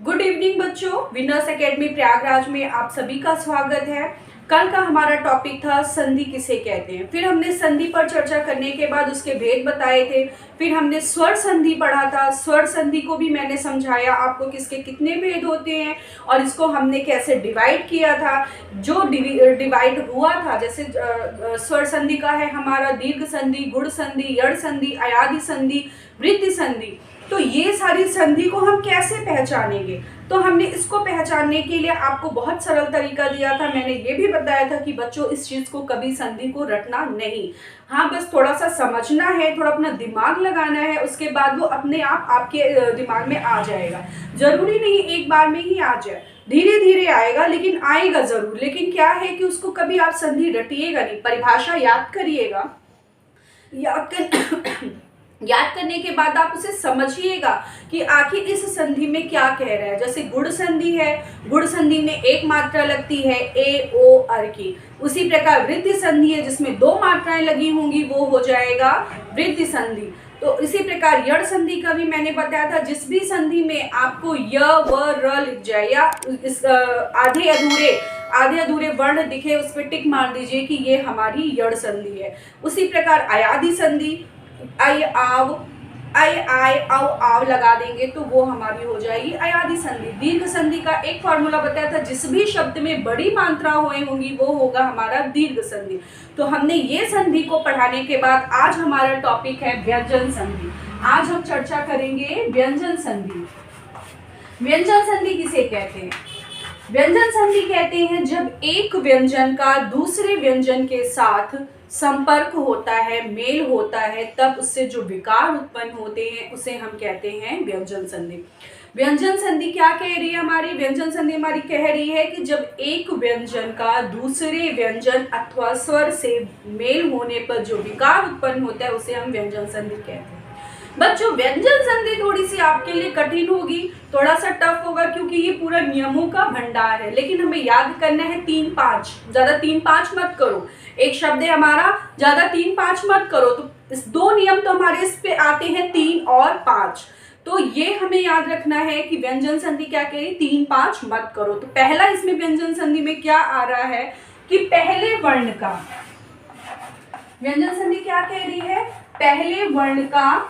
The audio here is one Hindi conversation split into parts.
गुड इवनिंग बच्चों, विनर्स एकेडमी प्रयागराज में आप सभी का स्वागत है। कल का हमारा टॉपिक था संधि किसे कहते हैं। फिर हमने संधि पर चर्चा करने के बाद उसके भेद बताए थे। फिर हमने स्वर संधि पढ़ा था। स्वर संधि को भी मैंने समझाया आपको किसके कितने भेद होते हैं और इसको हमने कैसे डिवाइड किया था। जो डिवाइड हुआ था, जैसे स्वर संधि का है हमारा दीर्घ संधि, गुण संधि, यड़ संधि, अयादि संधि, वृद्धि संधि। तो ये सारी संधि को हम कैसे पहचानेंगे, तो हमने इसको पहचानने के लिए आपको बहुत सरल तरीका दिया था। मैंने ये भी बताया था कि बच्चों इस चीज को कभी संधि को रटना नहीं, हाँ बस थोड़ा सा समझना है, थोड़ा अपना दिमाग लगाना है, उसके बाद वो अपने आप आपके दिमाग में आ जाएगा। जरूरी नहीं एक बार में ही आ जाए, धीरे धीरे आएगा, लेकिन आएगा जरूर। लेकिन क्या है कि उसको कभी आप संधि रटिएगा नहीं, परिभाषा याद करिएगा। याद करने के बाद आप उसे समझिएगा कि आखिर इस संधि में क्या कह रहा है। जैसे गुण संधि है, गुण संधि में एक मात्रा लगती है ए ओ अर की। उसी प्रकार वृद्धि संधि है जिसमें दो मात्राएं लगी होंगी, वो हो जाएगा वृद्धि संधि। तो इसी प्रकार यड़ संधि का भी मैंने बताया था, जिस भी संधि में आपको य व र लिख जाए या इस आधे अधूरे वर्ण दिखे, उस पर टिक मार दीजिए कि ये हमारी यड़ संधि है। उसी प्रकार अयादि संधि, आई आव, आई आय आव आव लगा देंगे तो वो हमारी हो जाएगी अयादि संधि। दीर्घ संधि का एक फॉर्मूला बताया था, जिस भी शब्द में बड़ी मात्रा होंगी वो होगा हमारा दीर्घ संधि। तो हमने ये संधि को पढ़ाने के बाद आज हमारा टॉपिक है व्यंजन संधि। आज हम चर्चा करेंगे व्यंजन संधि। व्यंजन संधि किसे कहते हैं? व्यंजन संधि कहते हैं जब एक व्यंजन का दूसरे व्यंजन के साथ संपर्क होता है, मेल होता है, तब उससे जो विकार उत्पन्न होते हैं उसे हम कहते हैं व्यंजन संधि। व्यंजन संधि क्या कह रही है हमारी? व्यंजन संधि हमारी कह रही है कि जब एक व्यंजन का दूसरे व्यंजन अथवा स्वर से मेल होने पर जो विकार उत्पन्न होता है उसे हम व्यंजन संधि कहते हैं। बच्चों व्यंजन संधि थोड़ी सी आपके लिए कठिन होगी, थोड़ा सा टफ होगा, क्योंकि ये पूरा नियमों का भंडार है। लेकिन हमें याद करना है 3-5, ज्यादा 3-5 मत करो। एक शब्द है हमारा, ज्यादा 3-5 मत करो। तो इस दो नियम तो हमारे इस पे आते हैं 3 और 5। तो ये हमें याद रखना है कि व्यंजन संधि क्या कह रही है, 3-5 मत करो। तो पहला इसमें व्यंजन संधि में क्या आ रहा है कि पहले वर्ण का, व्यंजन संधि क्या कह रही है, पहले वर्ण का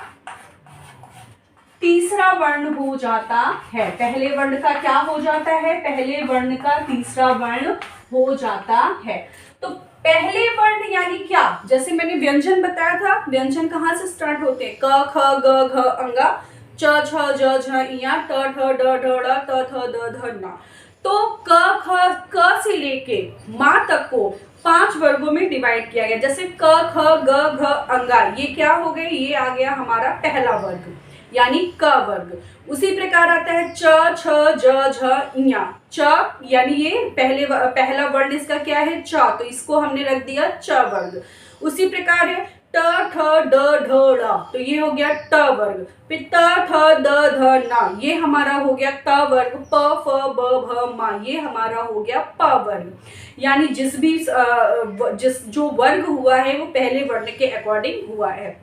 तीसरा वर्ण हो जाता है। पहले वर्ण का क्या हो जाता है? पहले वर्ण का तीसरा वर्ण हो जाता है। तो पहले वर्ण यानी क्या? जैसे मैंने व्यंजन बताया था, व्यंजन कहाँ से स्टार्ट होते हैं? क ख ग घ अंगा, च छ ज झ इया, ट ठ ड ढ ड़, त थ द ध न। तो क से लेके माँ तक को 5 वर्गों में डिवाइड किया गया। जैसे क ख ग घ अंगा, ये क्या हो गए? ये आ गया हमारा पहला वर्ग यानी क वर्ग। उसी प्रकार आता है च छ ज झ इया, च यानी ये पहला वर्ण इसका क्या है? च, तो इसको हमने रख दिया च वर्ग। उसी प्रकार है ट ठ ड ढ ड़, तो ये हो गया ट वर्ग। फिर त थ द ध न, ये हमारा हो गया त वर्ग। प फ ब भ म, ये हमारा हो गया प वर्ग। यानी जिस जो वर्ग हुआ है वो पहले वर्ण के अकॉर्डिंग हुआ है।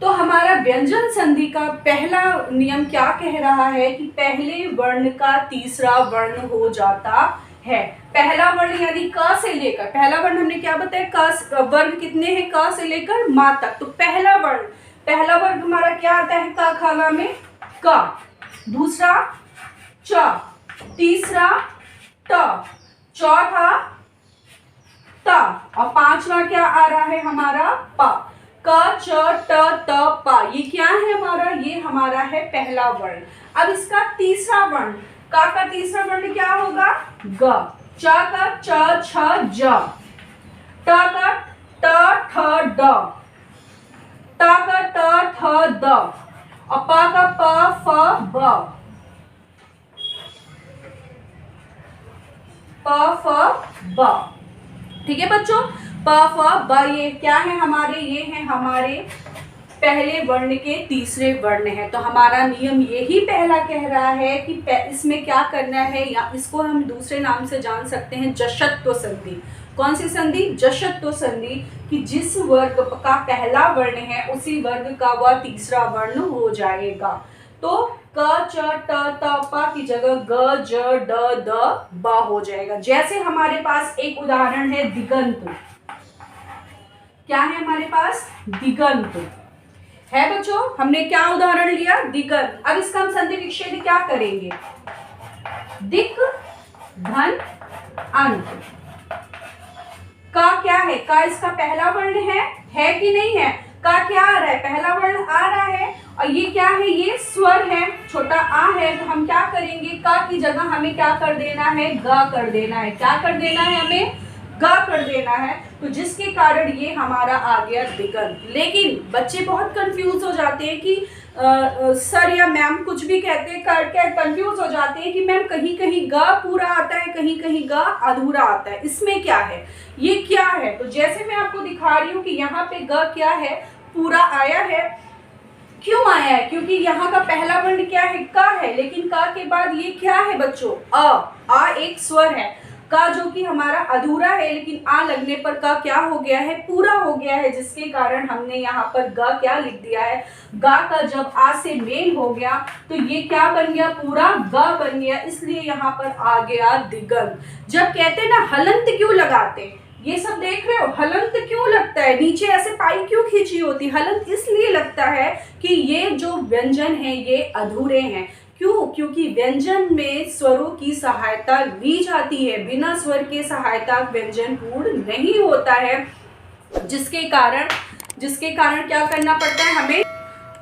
तो हमारा व्यंजन संधि का पहला नियम क्या कह रहा है कि पहले वर्ण का तीसरा वर्ण हो जाता है। पहला वर्ण यानी क से लेकर, पहला वर्ण हमने क्या बताया, क वर्ग कितने हैं? क से लेकर माँ तक। तो पहला वर्ग हमारा क्या आता है? क खाला में क, दूसरा च, तीसरा ट, चौथा त, और पांचवा क्या आ रहा है हमारा? प। क च ट त प, ये क्या है हमारा? ये हमारा है पहला वर्ण। अब इसका तीसरा वर्ण, का तीसरा वर्ण क्या होगा? ग। च का च छ ज, ट का ट ठ ड, ट का त थ द, और प का प फ ब, प फ ब। ठीक है बच्चों, प फ ब ये क्या है हमारे? ये है हमारे पहले वर्ण के तीसरे वर्ण है। तो हमारा नियम यही पहला कह रहा है कि इसमें क्या करना है, या इसको हम दूसरे नाम से जान सकते हैं जश्त्व संधि। कौन सी संधि? जश्त्व संधि, कि जिस वर्ग का पहला वर्ण है उसी वर्ग का वह तीसरा वर्ण हो जाएगा। तो क च ट त प की जगह ग ज ड द ब हो जाएगा। जैसे हमारे पास एक उदाहरण है दिगंत। क्या है हमारे पास? दिगंत है बच्चों। हमने क्या उदाहरण लिया? दिगंत। अब इसका हम संधि विच्छेद क्या करेंगे? दिक धन अंत। का क्या है? का इसका पहला वर्ण है कि नहीं है? का क्या आ रहा है? पहला वर्ण आ रहा है। और ये क्या है? ये स्वर है, छोटा आ है। तो हम क्या करेंगे? का की जगह हमें क्या कर देना है? ग कर देना है। क्या कर देना है? हमें ग कर देना है। तो जिसके कारण ये हमारा आ गया दिगंत। लेकिन बच्चे बहुत कंफ्यूज हो जाते हैं कि सर या मैम कुछ भी कहते हैं, करके कंफ्यूज हो जाते हैं कि मैम कहीं कहीं ग पूरा आता है, कहीं कहीं ग अधूरा आता है, इसमें क्या है, ये क्या है? तो जैसे मैं आपको दिखा रही हूँ कि यहाँ पे ग क्या है? पूरा आया है। क्यों आया है? क्योंकि यहाँ का पहला वर्ण क्या है? का है। लेकिन का के बाद ये क्या है बच्चों? आ एक स्वर है। का जो कि हमारा अधूरा है, लेकिन आ लगने पर का क्या हो गया है? पूरा हो गया है। जिसके कारण हमने यहाँ पर ग क्या लिख दिया है? गा का जब आ से मेल हो गया तो ये क्या बन गया? पूरा ग बन गया। इसलिए यहाँ पर आ गया दिगंत। जब कहते हैं ना हलंत क्यों लगाते, ये सब देख रहे हो, हलंत क्यों लगता है? नीचे ऐसे पाई क्यों खींची होती? हलंत इसलिए लगता है कि ये जो व्यंजन है ये अधूरे हैं। क्यों? क्योंकि व्यंजन में स्वरों की सहायता ली जाती है। बिना स्वर के सहायता व्यंजन पूर्ण नहीं होता है। जिसके कारण क्या करना पड़ता है हमें?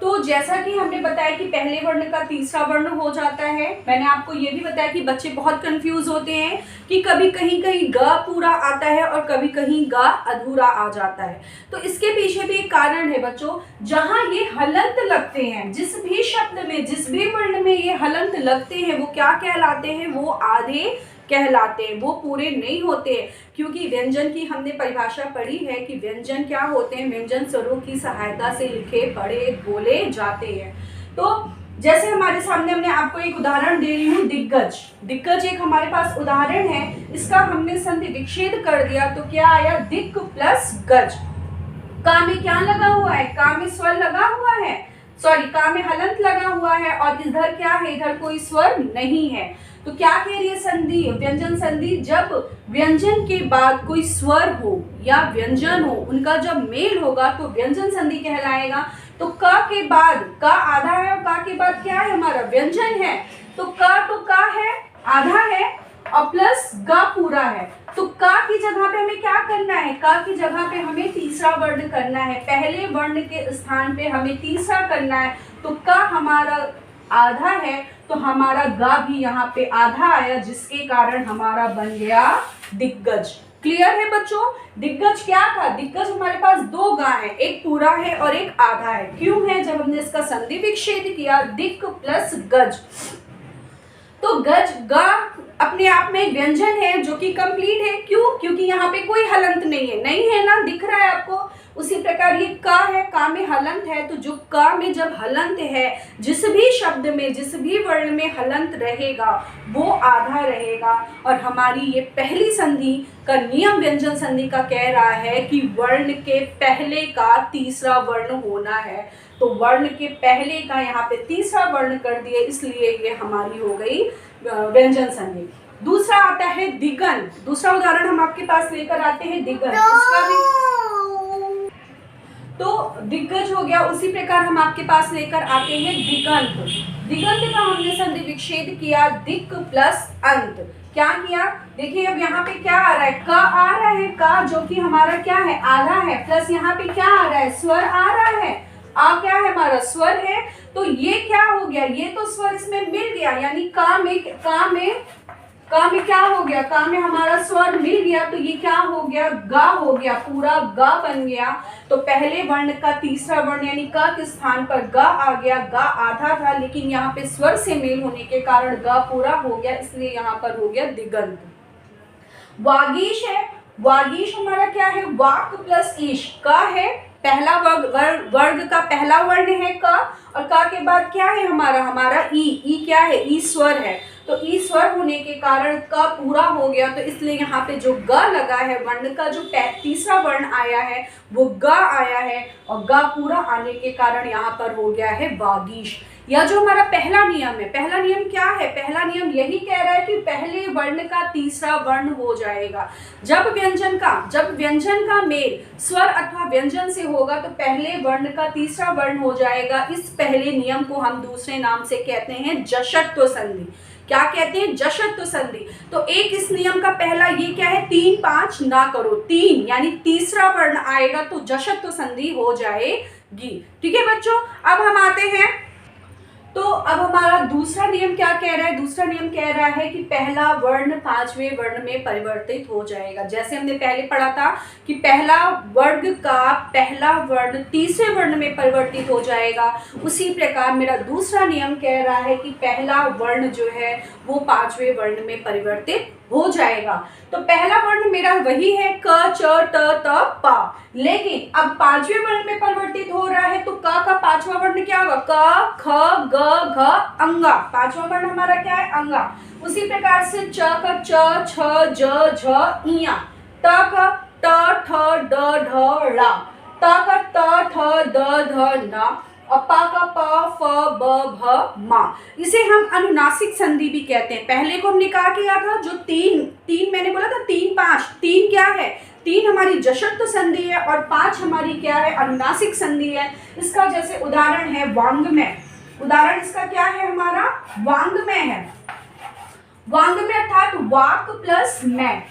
तो जैसा कि हमने बताया कि पहले वर्ण का तीसरा वर्ण हो जाता है। मैंने आपको ये भी बताया कि बच्चे बहुत कंफ्यूज होते हैं कि कभी कहीं कहीं ग पूरा आता है और कभी कहीं ग अधूरा आ जाता है। तो इसके पीछे भी एक कारण है बच्चों। जहां ये हलंत लगते हैं, जिस भी शब्द में, जिस भी वर्ण में ये हलंत लगते हैं, वो क्या कहलाते हैं? वो आधे कहलाते हैं, वो पूरे नहीं होते हैं। क्योंकि व्यंजन की हमने परिभाषा पढ़ी है कि व्यंजन क्या होते हैं? व्यंजन स्वरों की सहायता से लिखे, पढ़े, बोले जाते हैं। तो जैसे हमारे सामने, हमने आपको एक उदाहरण दे रही हूँ, दिग्गज। दिग्गज एक हमारे पास उदाहरण है। इसका हमने संधि विच्छेद कर दिया तो क्या आया? दिक प्लस गज। का में क्या लगा हुआ है? का में स्वर लगा हुआ है, सॉरी का में हलंत लगा हुआ है। और इधर क्या है? इधर कोई स्वर नहीं है। तो क्या कह रही है संधि? व्यंजन संधि। जब व्यंजन के बाद कोई स्वर हो या व्यंजन हो, उनका जब मेल होगा तो व्यंजन संधि कहलाएगा। तो क के बाद का आधा है और का के बाद क्या है? हमारा व्यंजन है। तो का है, आधा है, और प्लस ग पूरा है। तो का की जगह पे हमें क्या करना है? का की जगह पे हमें तीसरा वर्ण करना है। पहले वर्ण के स्थान पे हमें तीसरा करना है। तो का हमारा आधा है तो हमारा गा भी यहाँ पे आधा आया, जिसके कारण हमारा बन गया दिग्गज। क्लियर है बच्चों? दिग्गज क्या था? दिग्गज हमारे पास दो गा है, एक पूरा है और एक आधा है। क्यों है? जब हमने इसका संधि विच्छेद किया, दिक प्लस गज। तो गज, गा अपने आप में व्यंजन है जो कि कंप्लीट है। क्यों? क्योंकि यहाँ पे कोई हलंत नहीं है ना, दिख रहा है आपको। उसी प्रकार ये का है, का में हलंत है। तो जो का में जब हलंत है, जिस भी शब्द में, जिस भी वर्ण में हलंत रहेगा वो आधा रहेगा। और हमारी ये पहली संधि का नियम व्यंजन संधि का कह रहा है कि वर्ण के पहले का तीसरा वर्ण होना है। तो वर्ण के पहले का यहाँ पे तीसरा वर्ण कर दिए, इसलिए ये हमारी हो गई व्यंजन संधि। दूसरा आता है दिगंत। दूसरा उदाहरण हम आपके पास लेकर आते हैं दिगंत। इसका भी तो दिग्गज हो गया। उसी प्रकार हम आपके पास लेकर आते हैं दिगंत। दिगंत का हमने संधि विच्छेद किया, दिक प्लस अंत। क्या किया? देखिए अब यहाँ पे क्या आ रहा है? का आ रहा है, का जो कि हमारा क्या है? आधा है, प्लस यहाँ पे क्या आ रहा है? स्वर आ रहा है। आ क्या है? हमारा स्वर है। तो ये क्या हो गया? ये तो स्वर इसमें मिल गया, यानी का में क्या हो गया? का में हमारा स्वर मिल गया। तो ये क्या हो गया? गा हो गया, पूरा गा बन गया। तो पहले वर्ण का तीसरा वर्ण यानी का के स्थान पर गा आ गया। गा आधा था, लेकिन यहाँ पे स्वर से मेल होने के कारण गा पूरा हो गया, इसलिए यहाँ पर हो गया दिगंत। वागीश है। वागीश हमारा क्या है? वाक प्लस ईश। का है, पहला वर्ग का पहला वर्ण है का, और का के बाद क्या है? हमारा ई क्या है? ई स्वर है। तो ई स्वर होने के कारण का पूरा हो गया। तो इसलिए यहाँ पे जो ग लगा है, वर्ण का जो तीसरा वर्ण आया है वो ग आया है, और ग पूरा आने के कारण यहाँ पर हो गया है वागीश। या जो हमारा पहला नियम है, पहला नियम क्या है? पहला नियम यही कह रहा है कि पहले वर्ण का तीसरा वर्ण हो जाएगा। जब व्यंजन का मेल स्वर अथवा व्यंजन से होगा तो पहले वर्ण का तीसरा वर्ण हो जाएगा। इस पहले नियम को हम दूसरे नाम से कहते हैं जशत्व संधि। क्या कहते हैं? जशत्व संधि। तो एक इस नियम का पहला ये क्या है? 3 5 ना करो, 3 यानी तीसरा वर्ण आएगा तो जशत्व संधि हो जाएगी। ठीक है बच्चों, अब हम आते हैं, तो अब हमारा दूसरा नियम क्या कह रहा है? दूसरा नियम कह रहा है कि पहला वर्ण पांचवें वर्ण में परिवर्तित हो जाएगा। जैसे हमने पहले पढ़ा था कि पहला वर्ग का पहला वर्ण तीसरे वर्ण में परिवर्तित हो जाएगा, उसी प्रकार मेरा दूसरा नियम कह रहा है कि पहला वर्ण जो है वो पांचवें वर्ण में परिवर्तित हो जाएगा। तो पहला वर्ण मेरा वही है क च ट त प, लेकिन अब पांचवें वर्ण में परिवर्तित हो रहा है तो क का पांचवा वर्ण क्या होगा? क ख ग घ अंगा। पांचवा वर्ण हमारा क्या है? अंगा। उसी प्रकार से च का च छ ज झ इया, ट का ट ठ ड ढ ड़ा, त का त ठ द ध न, अपा का प फ ब भ मा। इसे हम अनुनासिक संधि भी कहते हैं। पहले को हमने कहा किया था जो तीन मैंने बोला था 3 5, 3 क्या है? 3 हमारी जशत्व संधि है और 5 हमारी क्या है? अनुनासिक संधि है। इसका जैसे उदाहरण है वांग्मय। उदाहरण इसका क्या है? हमारा वांग्मय है। वांग्मय अर्थात वाक प्लस मैं।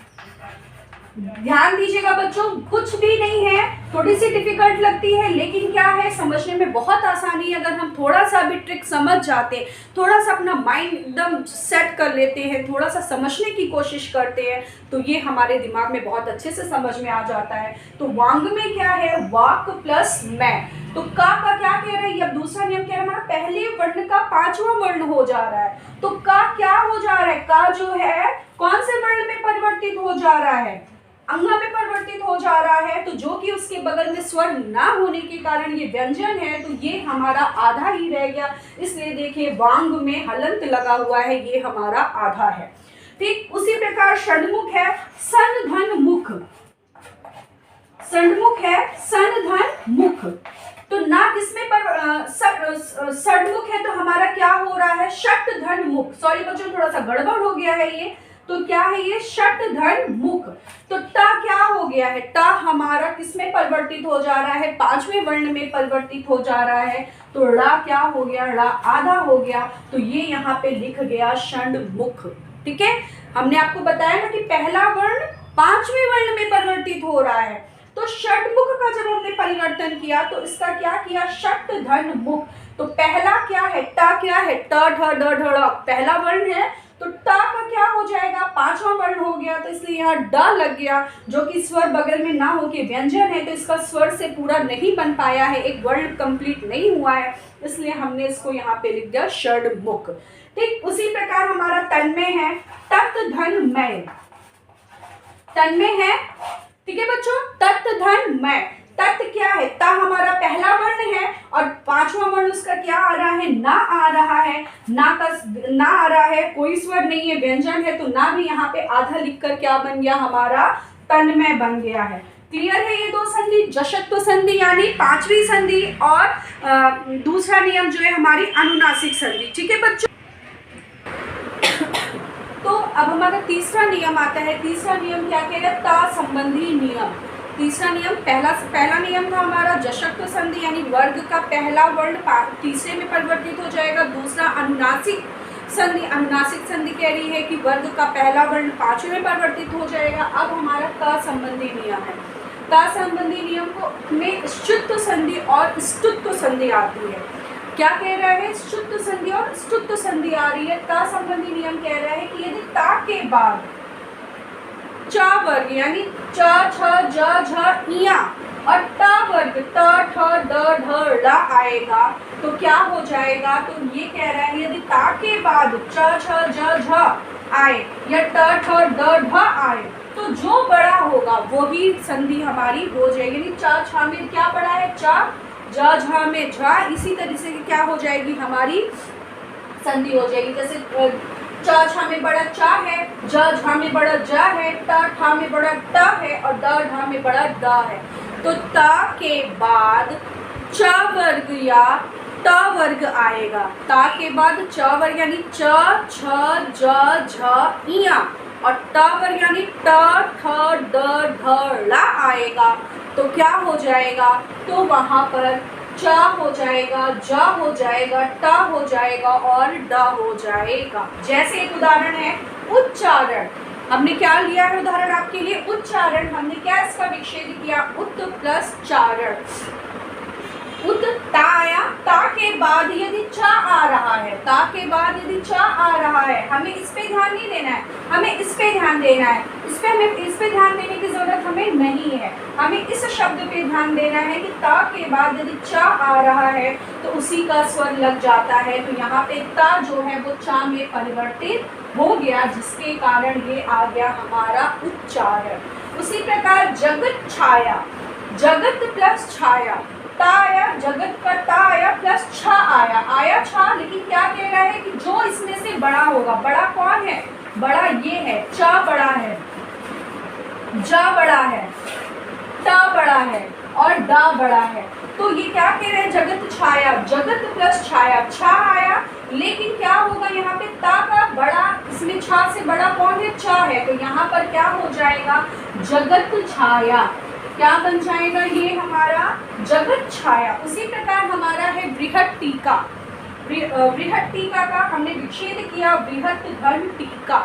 ध्यान दीजिएगा बच्चों, कुछ भी नहीं है, थोड़ी सी डिफिकल्ट लगती है लेकिन क्या है, समझने में बहुत आसानी है। अगर हम थोड़ा सा भी ट्रिक समझ जाते हैं, थोड़ा सा अपना माइंड एकदम सेट कर लेते हैं, थोड़ा सा समझने की कोशिश करते हैं तो ये हमारे दिमाग में बहुत अच्छे से समझ में आ जाता है। तो वांग्मय क्या है? वाक प्लस मैं। तो का क्या कह रहा है? अब दूसरा नियम क्या है हमारा? पहले वर्ण का पांचवा वर्ण हो जा रहा है। तो का क्या हो जा रहा है? का जो है कौन से वर्ण में परिवर्तित हो जा रहा है? अंगा में परिवर्तित हो जा रहा है। तो जो कि उसके बगल में स्वर ना होने के कारण ये व्यंजन है, तो ये हमारा आधा ही रह गया। इसलिए देखिए वांग में हलंत लगा हुआ है, ये हमारा आधा है। ठीक उसी प्रकार षण्मुख है सन धन मुख। षण्मुख है सन धन मुख। तो ना किसमें षण्मुख है तो हमारा क्या हो रहा है? षट धन मुख। सॉरी बच्चों, थोड़ा सा गड़बड़ हो गया है ये। तो क्या है ये? षट धन मुख। तो टा क्या हो गया है? टा हमारा किसमें परिवर्तित हो जा रहा है? पांचवें वर्ण में परिवर्तित हो जा रहा है। तो ड़ा क्या हो गया? ड़ा आधा हो गया। तो ये यहाँ पे लिख गया षण्मुख। ठीक है, हमने आपको बताया ना कि पहला वर्ण पांचवें वर्ण में परिवर्तित हो रहा है। तो षण्मुख का जब हमने परिवर्तन किया तो इसका क्या किया? षट धन मुख। तो पहला क्या है? टा क्या है? ट ढ ड ढ ड़ पहला वर्ण है। तो टा का क्या हो जाएगा? पांचवा वर्ण हो गया। तो इसलिए यहाँ ड लग गया, जो कि स्वर बगल में ना हो के व्यंजन है, तो इसका स्वर से पूरा नहीं बन पाया है, एक वर्ण कंप्लीट नहीं हुआ है, इसलिए हमने इसको यहाँ पे लिख दिया षण्मुख। ठीक उसी प्रकार हमारा तन्मय है तत् धन मय। तन्मय है, ठीक है बच्चों, तत् धन मय। तत् क्या है? ता हमारा पहला वर्ण है और पांचवा वर्ण उसका क्या आ रहा है? ना आ रहा है। ना का ना आ रहा है, कोई स्वर नहीं है, व्यंजन है, तो ना भी यहाँ पे आधा लिखकर क्या बन गया? हमारा तन्मय बन गया है। क्लियर है ये दो संधि? जशत्व संधि यानी पांचवी संधि और दूसरा नियम जो है हमारी अनुनासिक संधि। ठीक है बच्चों, तो अब हमारा तीसरा नियम आता है। तीसरा नियम क्या कह रहा है? ता संबंधी नियम। तीसरा नियम, पहला नियम था हमारा जशत्व संधि यानी वर्ग का पहला वर्ण तीसरे में परिवर्तित हो जाएगा। दूसरा अनुनासिक संधि, अनुनासिक संधि कह रही है कि वर्ग का पहला वर्ण पांचवें में परिवर्तित हो जाएगा। अब हमारा क संबंधी नियम है। क संबंधी नियम को में शुद्ध संधि और स्तुत्व संधि आती है। क्या कह रहा है? शुद्ध संधि और स्तुत्व संधि आ रही है। ता संबंधी नियम कह रहा है कि यदि ता के बाद च वर्ग यानी च छ ज झ इया और ट वर्ग त ठ ड ढ ड़ आएगा तो क्या हो जाएगा? तो ये कह रहा है यदि ता के बाद च छ ज झ आए या ट ठ ड ढ आए तो जो बड़ा होगा वही संधि हमारी हो जाएगी। यानी च छ में क्या बड़ा है? च, ज झ में झ, इसी तरह से क्या हो जाएगी? हमारी संधि हो जाएगी। जैसे च छ में बड़ा च है, ज झ में बड़ा ज है, ट ठ में बड़ा ट है और ड ढ में बड़ा ड है। तो ता के बाद च वर्ग या ट वर्ग आएगा। ता के बाद च वर्ग यानी च छ ज झ इया, और ट वर्ग यानी ट ठ ड ढ ला आएगा। तो क्या हो जाएगा, तो वहां पर च हो जाएगा, ज हो जाएगा, ट हो जाएगा और ड हो जाएगा। जैसे एक उदाहरण है उच्चारण, हमने क्या लिया है उदाहरण आपके लिए, उच्चारण। हमने क्या इसका विच्छेद किया, उत प्लस चारण। उत ता आया, ता के बाद यदि च आ रहा है, ता के बाद यदि च आ रहा है, हमें इस पे ध्यान नहीं देना है, हमें इस पे ध्यान देना है। इस पे ध्यान देने की जरूरत हमें नहीं है, हमें इस शब्द पे ध्यान देना है कि ता के बाद यदि च आ रहा है तो उसी का स्वर लग जाता है। तो यहाँ पे ता जो है वो चा में परिवर्तित हो गया, जिसके कारण ये आ गया हमारा उच्चारण। उसी प्रकार जगत छाया, जगत प्लस छाया, ता आया, जगत का ता आया प्लस छ आया, आया छ, लेकिन क्या कह रहा है कि जो इसमें से बड़ा होगा, बड़ा कौन है, बड़ा ये है, च बड़ा है, ज बड़ा है, ट बड़ा है और ड बड़ा है। तो ये क्या कह रहे हैं, जगत छाया, जगत प्लस छाया, छ आया, लेकिन क्या होगा यहाँ पे ता का बड़ा, इसमें छ से बड़ा कौन है, च है, तो यहाँ पर क्या हो जाएगा, जगत छाया। क्या बन जाएगा ये हमारा, जगत छाया। उसी प्रकार हमारा है बृहत टीका, बृहत टीका का हमने विच्छेद किया, बृहत धन टीका।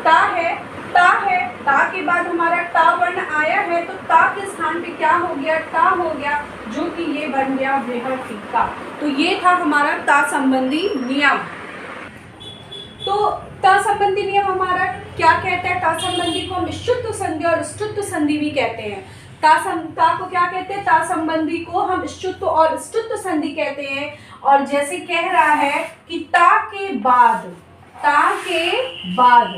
ता है, ता है, ता के बाद हमारा टा वर्ण आया है, तो ता के स्थान पे क्या हो गया, टा हो गया, जो कि ये बन गया बृहत टीका। तो ये था हमारा ता संबंधी नियम। तो ता संबंधी नियम हमारा क्या कहता है, ता संबंधी को हम श्रुत संधि और स्तुत संधि भी कहते हैं। ता को क्या कहते हैं, ता संबंधी को हम श्रुत और स्तुत संधि कहते हैं। और जैसे कह रहा है कि ता के बाद, ता के बाद,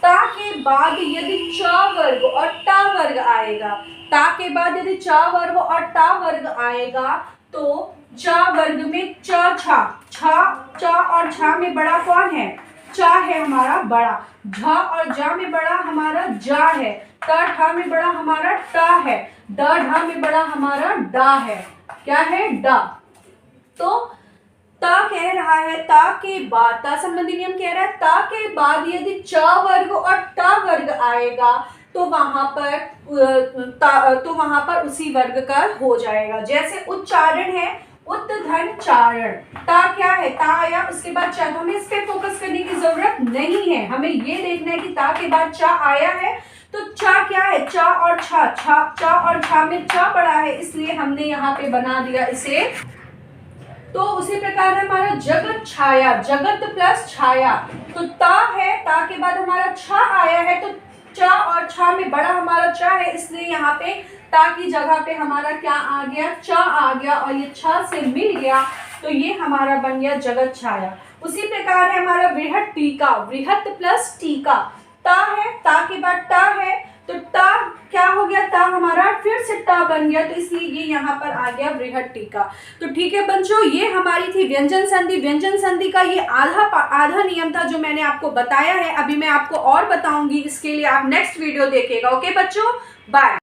ता के बाद यदि च वर्ग और ट वर्ग आएगा, ता के बाद यदि च वर्ग और ट वर्ग आएगा, तो च वर्ग में च छ और छ में बड़ा कौन है, च है हमारा बड़ा, झ और ज में बड़ा हमारा ज है, त ठ में बड़ा हमारा ट है, ड ढ में बड़ा हमारा ड है, क्या है, ड। तो ता कह रहा है, ता के बाद, ता संबंधी नियम कह रहा है, ता के बाद यदि च वर्ग और ट वर्ग आएगा तो वहां पर उसी वर्ग का हो जाएगा। जैसे उच्चारण है, उत धन चारण, ता क्या है, ता आया, उसके बाद च, हमें इस पे फोकस करने की जरूरत नहीं है, हमें ये देखना है कि ता के बाद च आया है, तो च क्या है, च और छ, च और छ में च बड़ा है, इसलिए हमने यहाँ पे बना दिया इसे। तो उसी प्रकार हमारा जगत छाया, जगत प्लस छाया, तो ता है, ता के बाद हमारा छ आया है, तो च और छ में बड़ा हमारा च है, इसलिए यहाँ पे ता की जगह पे हमारा क्या आ गया, च आ गया, और ये छ से मिल गया, तो ये हमारा बन गया जगत छाया। उसी प्रकार है हमारा बृहत टीका, बृहत प्लस टीका, ता है, ता के बाद टा है, तो टा क्या हो गया, ता हमारा फिर से टा बन गया, तो इसलिए ये यहाँ पर आ गया बृहत टीका। तो ठीक है बच्चों, ये हमारी थी व्यंजन संधि। व्यंजन संधि का ये आधा नियम था जो मैंने आपको बताया है। अभी मैं आपको और बताऊंगी, इसके लिए आप नेक्स्ट वीडियो देखिएगा। ओके बच्चों, बाय।